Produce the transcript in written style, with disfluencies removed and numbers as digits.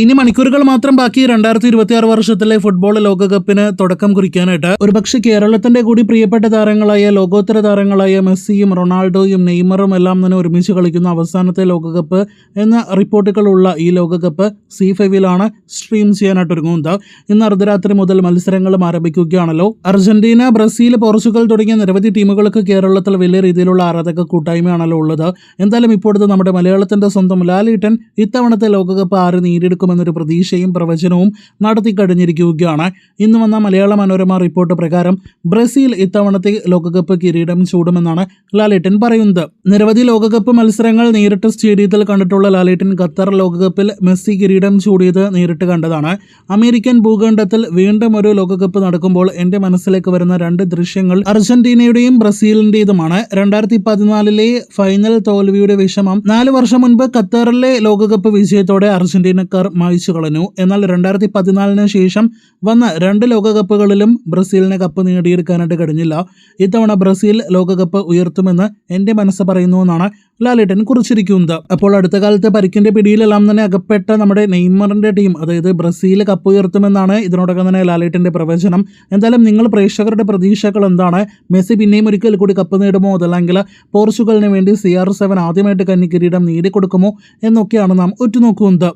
ഇനി മണിക്കൂറുകൾ മാത്രം ബാക്കി 2026 വർഷത്തിലെ ഫുട്ബോൾ ലോകകപ്പിന് തുടക്കം കുറിക്കാനായിട്ട് ഒരുപക്ഷെ കേരളത്തിന്റെ കൂടി പ്രിയപ്പെട്ട താരങ്ങളായ ലോകോത്തര താരങ്ങളായ മെസ്സിയും റൊണാൾഡോയും നെയ്മറും എല്ലാം തന്നെ ഒരുമിച്ച് കളിക്കുന്ന അവസാനത്തെ ലോകകപ്പ് എന്ന റിപ്പോർട്ടുകളുള്ള ഈ ലോകകപ്പ് C5ലാണ് സ്ട്രീം ചെയ്യാനായിട്ട് ഒരുങ്ങുന്നത്. ഇന്ന് അർദ്ധരാത്രി മുതൽ മത്സരങ്ങളും ആരംഭിക്കുകയാണല്ലോ. അർജന്റീന, ബ്രസീൽ, പോർച്ചുഗൽ തുടങ്ങിയ നിരവധി ടീമുകൾക്ക് കേരളത്തിൽ വലിയ രീതിയിലുള്ള ആരാധക കൂട്ടായ്മയാണല്ലോ ഉള്ളത്. എന്തായാലും ഇപ്പോഴത്തെ നമ്മുടെ മലയാളത്തിന്റെ സ്വന്തം ലാലേട്ടൻ ഇത്തവണത്തെ ലോകകപ്പ് ആര് നേടിയെടുക്കും എന്നൊരു പ്രതീക്ഷയും പ്രവചനവും നടത്തി കഴിഞ്ഞിരിക്കുകയാണ്. ഇന്ന് വന്ന മലയാള മനോരമ റിപ്പോർട്ട് പ്രകാരം ബ്രസീൽ ഇത്തവണത്തെ ലോകകപ്പ് കിരീടം ചൂടുമെന്നാണ് ലാലേട്ടൻ പറയുന്നത്. നിരവധി ലോകകപ്പ് മത്സരങ്ങൾ നേരിട്ട് സ്റ്റേഡിയത്തിൽ കണ്ടിട്ടുള്ള ലാലേട്ടൻ ഖത്തർ ലോകകപ്പിൽ മെസ്സി കിരീടം ചൂടിയത് നേരിട്ട് കണ്ടതാണ്. അമേരിക്കൻ ഭൂഖണ്ഡത്തിൽ വീണ്ടും ഒരു ലോകകപ്പ് നടക്കുമ്പോൾ എന്റെ മനസ്സിലേക്ക് വരുന്ന രണ്ട് ദൃശ്യങ്ങൾ അർജന്റീനയുടെയും ബ്രസീലിന്റേതുമാണ്. 2014 ഫൈനൽ തോൽവിയുടെ വിഷമം 4 വർഷം മുൻപ് ഖത്തറിലെ ലോകകപ്പ് വിജയത്തോടെ അർജന്റീനക്കാർ മായ്ച്ചു കളഞ്ഞു. എന്നാൽ 2014 ശേഷം വന്ന 2 ലോകകപ്പുകളിലും ബ്രസീലിന് കപ്പ് നേടിയെടുക്കാനായിട്ട് കഴിഞ്ഞില്ല. ഇത്തവണ ബ്രസീൽ ലോകകപ്പ് ഉയർത്തുമെന്ന് എന്റെ മനസ്സ് പറയുന്നു എന്നാണ് ലാലേട്ടൻ കുറിച്ചിരിക്കുന്നത്. അപ്പോൾ അടുത്ത കാലത്ത് പരിക്കിന്റെ പിടിയിലെല്ലാം തന്നെ അകപ്പെട്ട നമ്മുടെ നെയ്മറിന്റെ ടീം, അതായത് ബ്രസീൽ കപ്പ് ഉയർത്തുമെന്നാണ് ഇതിനോടകം തന്നെ ലാലേട്ടന്റെ പ്രവചനം. എന്തായാലും നിങ്ങൾ പ്രേക്ഷകരുടെ പ്രതീക്ഷകൾ എന്താണ്? മെസ്സി പിന്നെയും ഒരിക്കൽ കൂടി കപ്പ് നേടുമോ, അതല്ലെങ്കിൽ പോർച്ചുഗലിന് വേണ്ടി CR7 ആദ്യമായിട്ട് കന്നി കിരീടം നേടിക്കൊടുക്കുമോ എന്നൊക്കെയാണ് നാം ഉറ്റുനോക്കുന്നത്.